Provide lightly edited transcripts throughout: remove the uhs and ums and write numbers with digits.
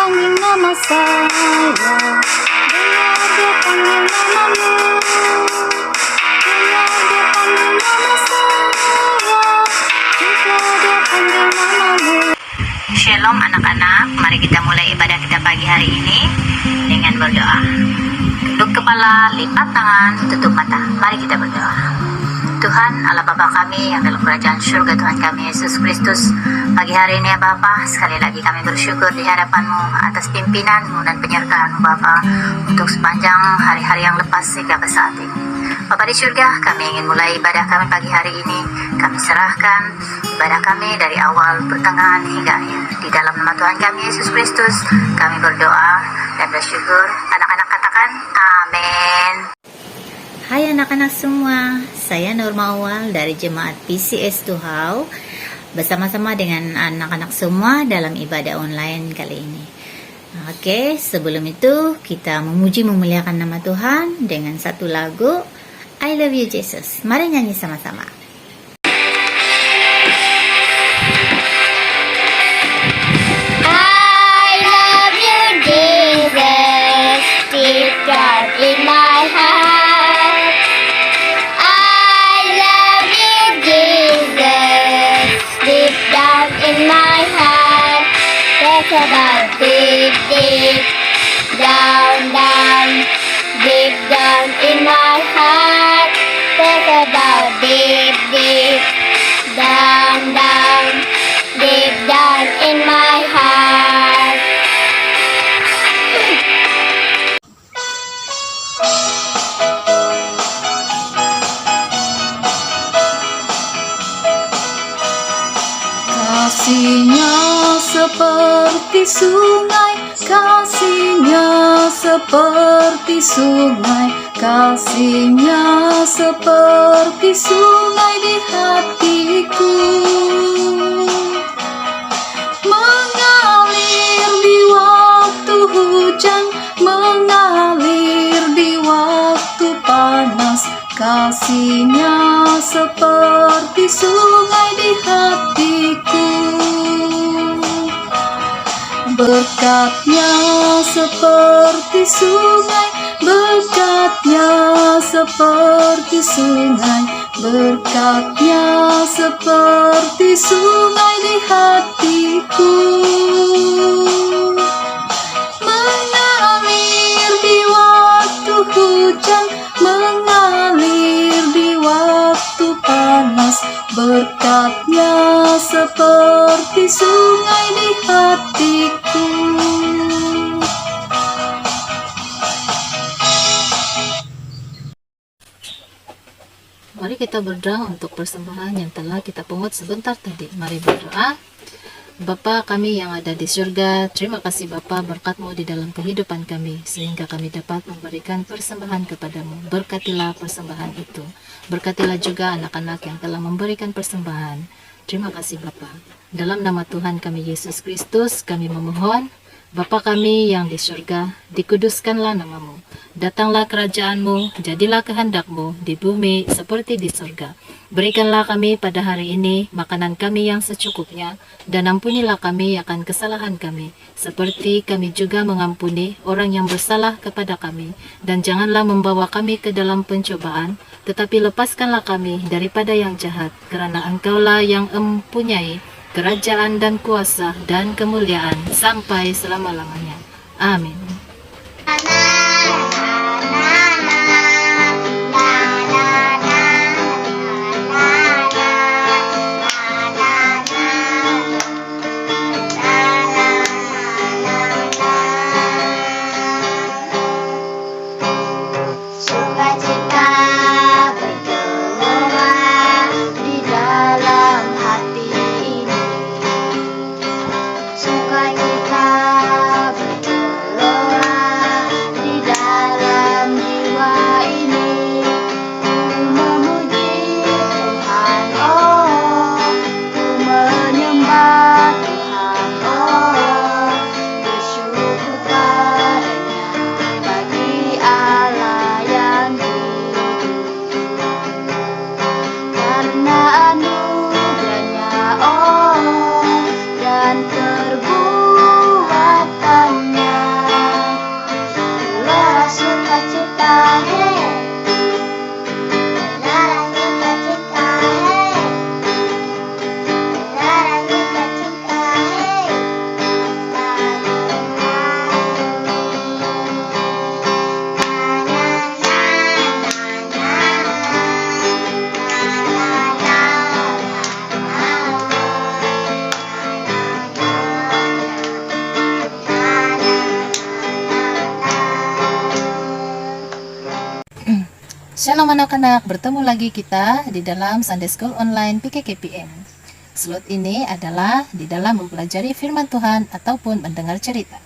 panggil nama saya, dengar dia panggil namamu. Dengar dia panggil nama saya, juga dia panggil namamu. Shalom anak-anak, mari kita mulai ibadah kita pagi hari ini dengan berdoa. Tunduk kepala, lipat tangan, tutup mata. Mari kita berdoa. Tuhan Allah Bapa kami yang dalam kerajaan surga, Tuhan kami Yesus Kristus, pagi hari ini ya Bapa, sekali lagi kami bersyukur di hadapan-Mu atas pimpinan-Mu dan penyertaan-Mu Bapa, untuk sepanjang hari-hari yang lepas hingga ke saat ini. Bapa di surga, kami ingin mulai ibadah kami pagi hari ini. Kami serahkan ibadah kami dari awal, pertengahan hingga akhir. Di dalam nama Tuhan kami Yesus Kristus, kami berdoa dan bersyukur. Anak-anak katakan amin. Hai anak-anak semua, saya Norma Awal dari Jemaat PCS Tuhau, bersama-sama dengan anak-anak semua dalam ibadah online kali ini. Oke, sebelum itu kita memuji memuliakan nama Tuhan dengan satu lagu, I Love You Jesus. Mari nyanyi sama-sama. I love you, Jesus, deep down in my heart. I love you, Jesus, deep down in my heart. That's about deep, deep down, down, deep down in my heart. That's about deep, deep down, down, deep down in my heart. Kasihnya seperti sungai, kasihnya seperti sungai, kasihnya seperti sungai di hatiku. Mengalir di waktu hujan, mengalir di waktu panas, kasihnya seperti sungai di hatiku. Berkatnya seperti sungai, berkatnya seperti sungai, berkatnya seperti sungai di hatiku. Mengalir di waktu hujan, mengalir di waktu panas, berkatnya seperti sungai di hatiku. Mari kita berdoa untuk persembahan yang telah kita pungut sebentar tadi. Mari berdoa. Bapa kami yang ada di surga, terima kasih Bapa berkat-Mu di dalam kehidupan kami, sehingga kami dapat memberikan persembahan kepadamu. Berkatilah persembahan itu. Berkatilah juga anak-anak yang telah memberikan persembahan. Terima kasih Bapa. Dalam nama Tuhan kami Yesus Kristus, kami memohon, Bapa kami yang di surga, dikuduskanlah nama-Mu. Datanglah kerajaan-Mu, jadilah kehendak-Mu di bumi seperti di surga. Berikanlah kami pada hari ini makanan kami yang secukupnya, dan ampunilah kami akan kesalahan kami, seperti kami juga mengampuni orang yang bersalah kepada kami. Dan janganlah membawa kami ke dalam pencobaan, tetapi lepaskanlah kami daripada yang jahat, karena Engkaulah yang mempunyai kerajaan dan kuasa dan kemuliaan sampai selama-lamanya. Amin. Sukacita bergelora di dalam hati ini. Sukacita bergelora di Shalom anak-anak, bertemu lagi kita di dalam Sunday School Online PKKPM. Slot ini adalah di dalam mempelajari firman Tuhan ataupun mendengar cerita.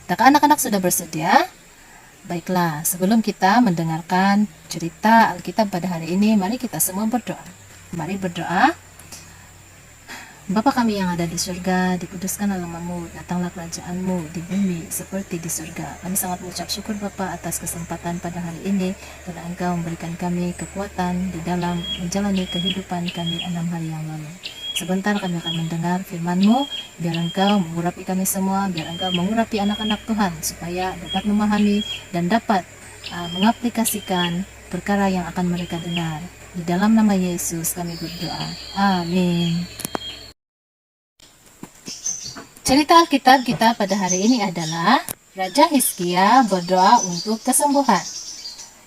Apakah anak-anak sudah bersedia? Baiklah, sebelum kita mendengarkan cerita Alkitab pada hari ini, mari kita semua berdoa. Mari berdoa. Bapa kami yang ada di surga, dikuduskanlah namamu, datanglah kerajaanmu di bumi seperti di surga. Kami sangat mengucap syukur Bapa atas kesempatan pada hari ini, karena Engkau memberikan kami kekuatan di dalam menjalani kehidupan kami 6 hari yang lalu. Sebentar kami akan mendengar firman-Mu, biar Engkau mengurapi kami semua, biar Engkau mengurapi anak-anak Tuhan, supaya dapat memahami dan dapat mengaplikasikan perkara yang akan mereka dengar. Di dalam nama Yesus kami berdoa. Amin. Cerita Alkitab kita pada hari ini adalah Raja Hizkia berdoa untuk kesembuhan.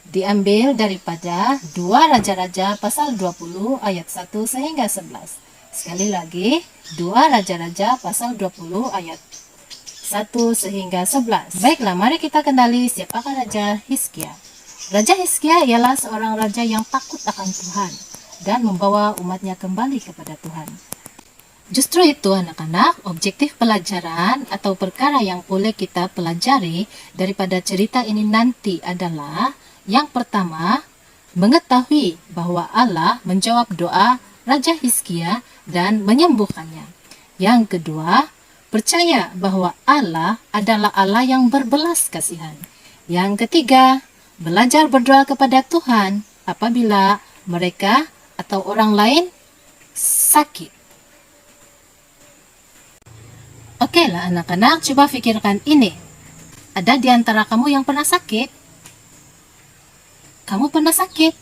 Diambil daripada 2 Raja-Raja pasal 20 ayat 1 sehingga 11. Sekali lagi, 2 Raja-Raja pasal 20 ayat 1 sehingga 11. Baiklah, mari kita kenali siapakah Raja Hizkia. Raja Hizkia ialah seorang raja yang takut akan Tuhan dan membawa umatnya kembali kepada Tuhan. Justru itu anak-anak, objektif pelajaran atau perkara yang boleh kita pelajari daripada cerita ini nanti adalah yang pertama, mengetahui bahwa Allah menjawab doa Raja Hizkia dan menyembuhkannya. Yang kedua, percaya bahwa Allah adalah Allah yang berbelas kasihan. Yang ketiga, belajar berdoa kepada Tuhan apabila mereka atau orang lain sakit. Oke lah anak-anak, coba pikirkan ini. Ada di antara kamu yang pernah sakit? Kamu pernah sakit?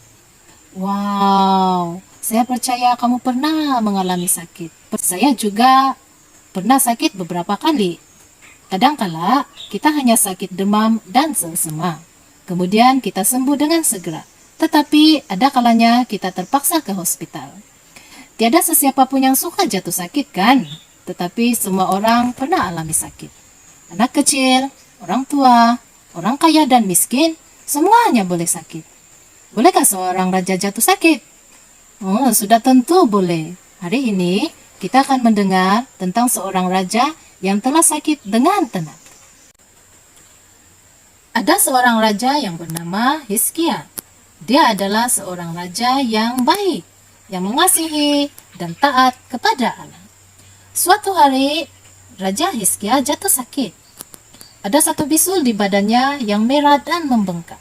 Wow, saya percaya kamu pernah mengalami sakit. Saya juga pernah sakit beberapa kali. Kadangkala kita hanya sakit demam dan selsema. Kemudian kita sembuh dengan segera. Tetapi ada kalanya kita terpaksa ke hospital. Tiada sesiapa pun yang suka jatuh sakit kan? Tetapi semua orang pernah alami sakit. Anak kecil, orang tua, orang kaya dan miskin, semuanya boleh sakit. Bolehkah seorang raja jatuh sakit? Oh, sudah tentu boleh. Hari ini kita akan mendengar tentang seorang raja yang telah sakit dengan tenang. Ada seorang raja yang bernama Hizkia. Dia adalah seorang raja yang baik, yang mengasihi dan taat kepada Allah. Suatu hari, Raja Hizkia jatuh sakit. Ada satu bisul di badannya yang merah dan membengkak.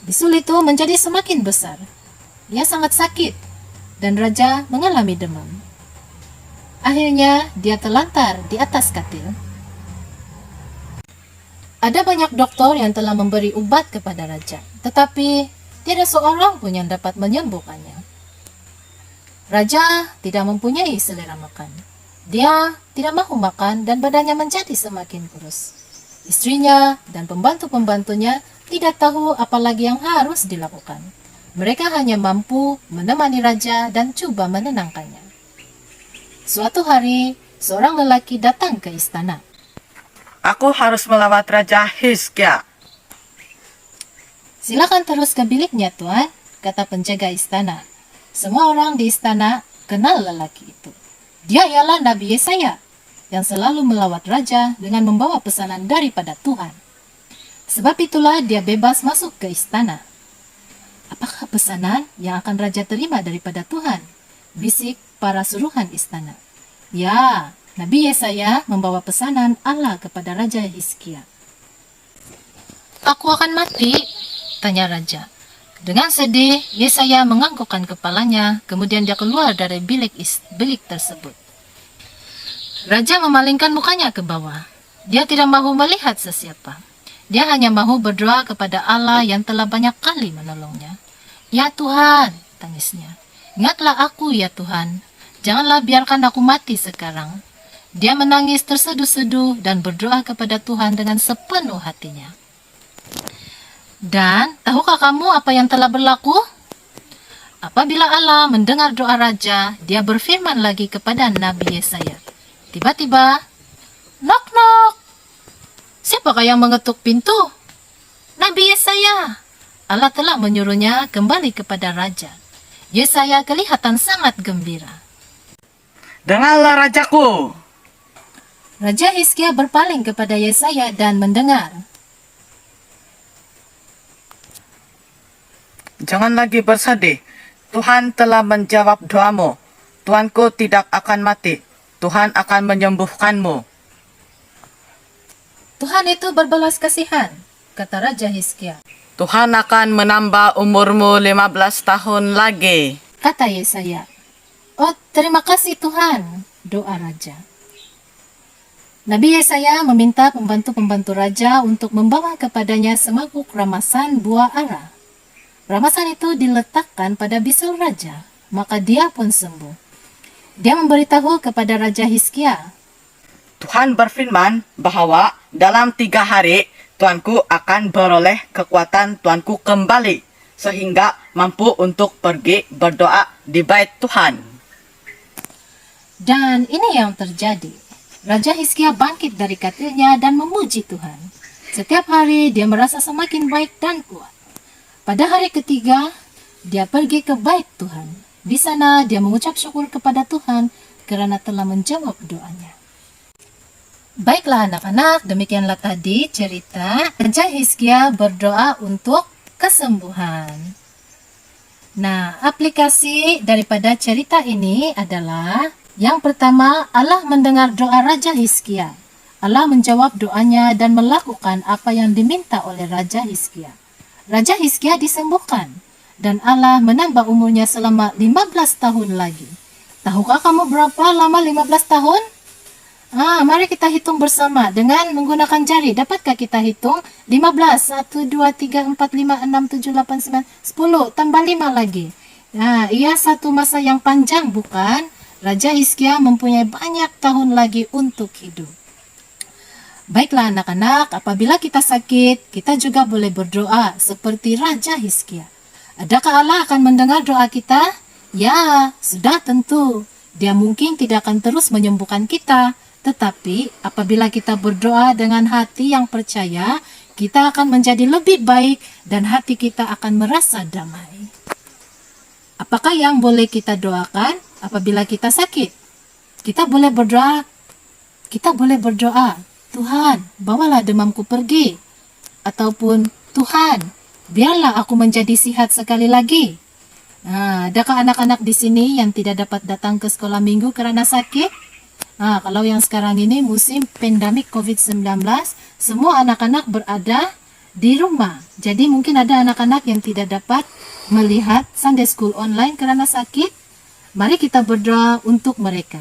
Bisul itu menjadi semakin besar. Dia sangat sakit, dan Raja mengalami demam. Akhirnya, dia terlantar di atas katil. Ada banyak dokter yang telah memberi obat kepada Raja, tetapi tidak seorang pun yang dapat menyembuhkannya. Raja tidak mempunyai selera makan. Dia tidak mahu makan dan badannya menjadi semakin kurus. Istrinya dan pembantu-pembantunya tidak tahu apa lagi yang harus dilakukan. Mereka hanya mampu menemani raja dan coba menenangkannya. Suatu hari, seorang lelaki datang ke istana. Aku harus melawat Raja Hizkia. Silakan terus ke biliknya, Tuan, kata penjaga istana. Semua orang di istana kenal lelaki itu. Dia ialah Nabi Yesaya yang selalu melawat raja dengan membawa pesanan daripada Tuhan. Sebab itulah dia bebas masuk ke istana. Apakah pesanan yang akan raja terima daripada Tuhan? Bisik para suruhan istana. Ya, Nabi Yesaya membawa pesanan Allah kepada Raja Hizkia. Aku akan mati, tanya raja. Dengan sedih, Yesaya menganggukkan kepalanya, kemudian dia keluar dari bilik tersebut. Raja memalingkan mukanya ke bawah. Dia tidak mahu melihat sesiapa. Dia hanya mahu berdoa kepada Allah yang telah banyak kali menolongnya. Ya Tuhan, tangisnya. Ingatlah aku ya Tuhan. Janganlah biarkan aku mati sekarang. Dia menangis terseduh-seduh dan berdoa kepada Tuhan dengan sepenuh hatinya. Dan tahukah kamu apa yang telah berlaku? Apabila Allah mendengar doa raja, dia berfirman lagi kepada Nabi Yesaya. Tiba-tiba, knock-knock. Siapakah yang mengetuk pintu? Nabi Yesaya. Allah telah menyuruhnya kembali kepada raja. Yesaya kelihatan sangat gembira. Dengarlah rajaku. Raja Hizkia berpaling kepada Yesaya dan mendengar. Jangan lagi bersedih. Tuhan telah menjawab doamu. Tuanku tidak akan mati. Tuhan akan menyembuhkanmu. Tuhan itu berbelas kasihan, kata Raja Hizkia. Tuhan akan menambah umurmu 15 tahun lagi. Kata Yesaya. Oh, terima kasih Tuhan, doa raja. Nabi Yesaya meminta pembantu-pembantu raja untuk membawa kepadanya semangkuk ramasan buah ara. Ramasan itu diletakkan pada bisul raja, maka dia pun sembuh. Dia memberitahu kepada Raja Hizkia. Tuhan berfirman bahwa dalam 3 hari tuanku akan beroleh kekuatan tuanku kembali, sehingga mampu untuk pergi berdoa di bait Tuhan. Dan ini yang terjadi. Raja Hizkia bangkit dari katilnya dan memuji Tuhan. Setiap hari dia merasa semakin baik dan kuat. Pada hari ketiga, dia pergi ke bait Tuhan. Di sana dia mengucap syukur kepada Tuhan karena telah menjawab doanya. Baiklah anak-anak, demikianlah tadi cerita Raja Hizkia berdoa untuk kesembuhan. Nah, aplikasi daripada cerita ini adalah yang pertama, Allah mendengar doa Raja Hizkia. Allah menjawab doanya dan melakukan apa yang diminta oleh Raja Hizkia. Raja Hizkia disembuhkan dan Allah menambah umurnya selama 15 tahun lagi. Tahukah kamu berapa lama 15 tahun? Mari kita hitung bersama dengan menggunakan jari. Dapatkah kita hitung? 15, 1, 2, 3, 4, 5, 6, 7, 8, 9, 10. Tambah 5 lagi. Nah, ia satu masa yang panjang, bukan? Raja Hizkia mempunyai banyak tahun lagi untuk hidup. Baiklah anak-anak, apabila kita sakit, kita juga boleh berdoa seperti Raja Hizkia. Adakah Allah akan mendengar doa kita? Ya, sudah tentu. Dia mungkin tidak akan terus menyembuhkan kita. Tetapi apabila kita berdoa dengan hati yang percaya, kita akan menjadi lebih baik dan hati kita akan merasa damai. Apakah yang boleh kita doakan apabila kita sakit? Kita boleh berdoa. Tuhan, bawalah demamku pergi. Ataupun Tuhan, biarlah aku menjadi sehat sekali lagi. Adakah anak-anak di sini yang tidak dapat datang ke sekolah minggu karena sakit? Kalau yang sekarang ini musim pandemik COVID-19, semua anak-anak berada di rumah. Jadi mungkin ada anak-anak yang tidak dapat melihat Sunday School online karena sakit. Mari kita berdoa untuk mereka.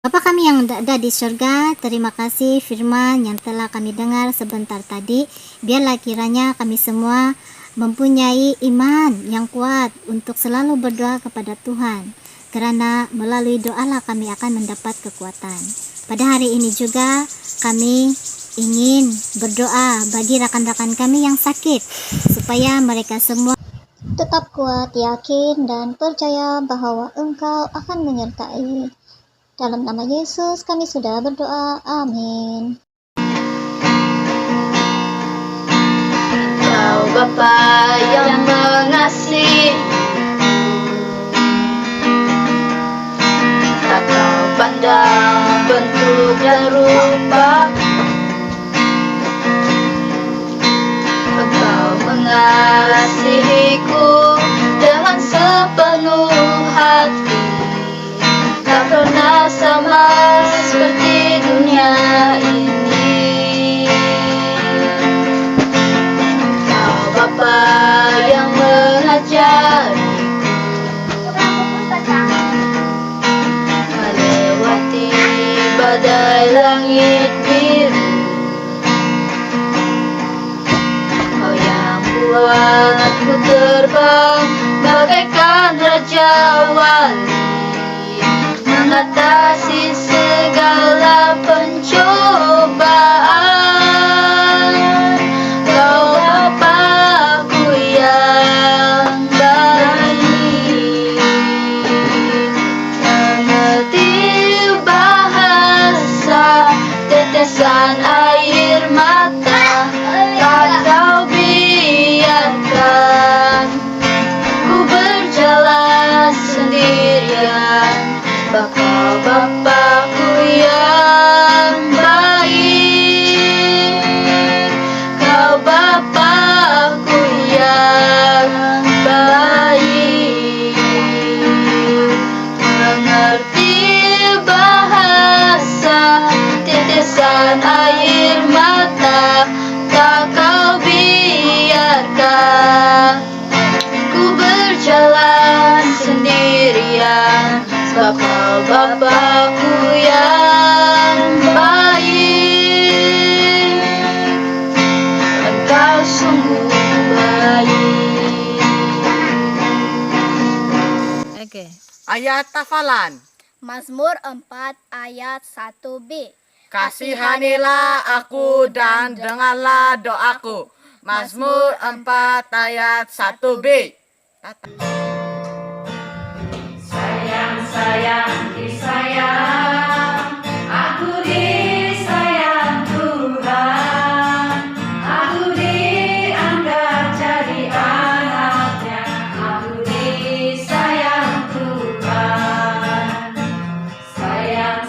Bapa kami yang ada di surga, terima kasih firman yang telah kami dengar sebentar tadi. Biarlah kiranya kami semua mempunyai iman yang kuat untuk selalu berdoa kepada Tuhan. Karena melalui doalah kami akan mendapat kekuatan. Pada hari ini juga kami ingin berdoa bagi rakan-rakan kami yang sakit, supaya mereka semua tetap kuat, yakin, dan percaya bahwa Engkau akan menyertai. Dalam nama Yesus kami sudah berdoa. Amin. Engkau Bapa yang mengasihi, tak kau pandang bentuk dan rupa. Engkau mengasihiku dengan sepenuh hati, tak pernah sama seperti dunia ini. Engkau Bapa yang mengajari melewati badai langit biru. Kau yang buatku terbang bagaikan raja wali, mengatasi segala pencobaan. Kau Bapakku yang baik, mengerti bahasa tetesan air mata. Tak kau biarkan Bapa-Bapakku yang baik, Kau Bapakku yang baik, mengerti bahasa tetesan air mata, tak Kau biarkan ku berjalan sendirian, sebab Kau Bapakku yang baik, Engkau sungguh baik. Oke. Ayat hafalan. Mazmur 4 ayat 1b. Kasihanilah aku dan dengarlah doaku. Mazmur 4 ayat 1b. Sayang disayang, aku disayang Tuhan, aku dianggap jadi anaknya, aku disayang Tuhan.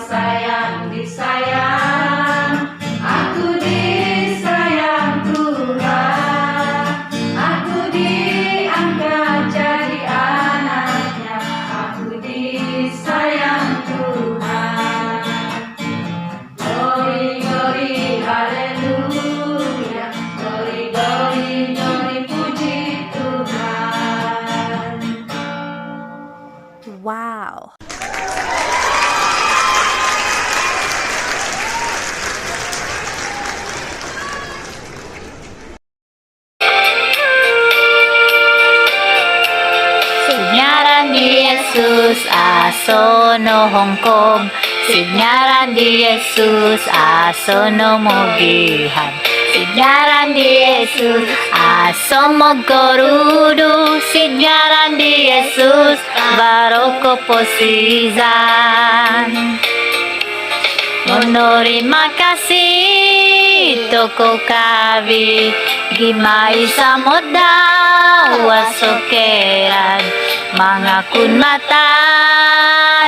Sayang disayang, aku disayang Tuhan, aku dianggap jadi anaknya, aku disayang Tuhan. Glory, glory, haleluya, glory, glory, glory, puji Tuhan. Wow. Sinyaran di Yesus asono Hongkong, sinyaran di Yesus asono Mogihan, sinyaran di Yesus asomo Gorudu, sinyaran di Yesus baroko posizan. Menerima kasih toko kavi gimai samoda wasokeran mangakun mata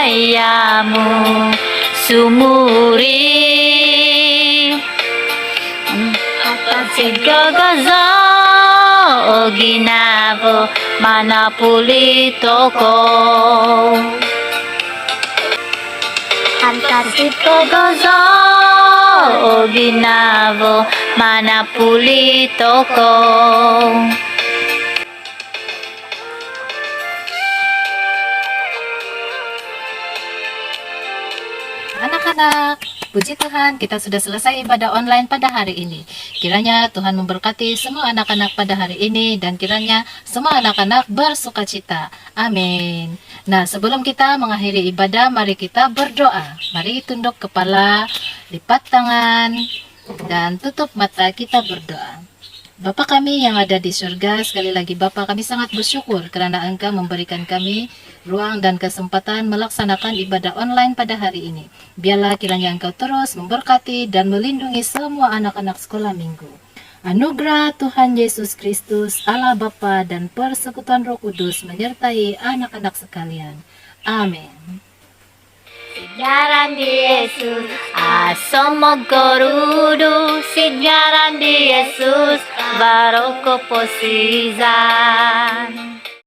yamu sumuri sigogozo oginavo manapuli toko Antasito gozo oginavo manapuli toko. Anak-anak, puji Tuhan, kita sudah selesai ibadah online pada hari ini. Kiranya Tuhan memberkati semua anak-anak pada hari ini dan kiranya semua anak-anak bersukacita. Amin. Nah, sebelum kita mengakhiri ibadah, mari kita berdoa. Mari tunduk kepala, lipat tangan, dan tutup mata, kita berdoa. Bapa kami yang ada di surga, sekali lagi Bapa, kami sangat bersyukur karena Engkau memberikan kami ruang dan kesempatan melaksanakan ibadah online pada hari ini. Biarlah kiranya Engkau terus memberkati dan melindungi semua anak-anak sekolah minggu. Anugerah Tuhan Yesus Kristus, Allah Bapa dan persekutuan Roh Kudus menyertai anak-anak sekalian. Amin. Sinyaran di Yesus asomo Gorudu, sinyaran di Yesus baroko posizan.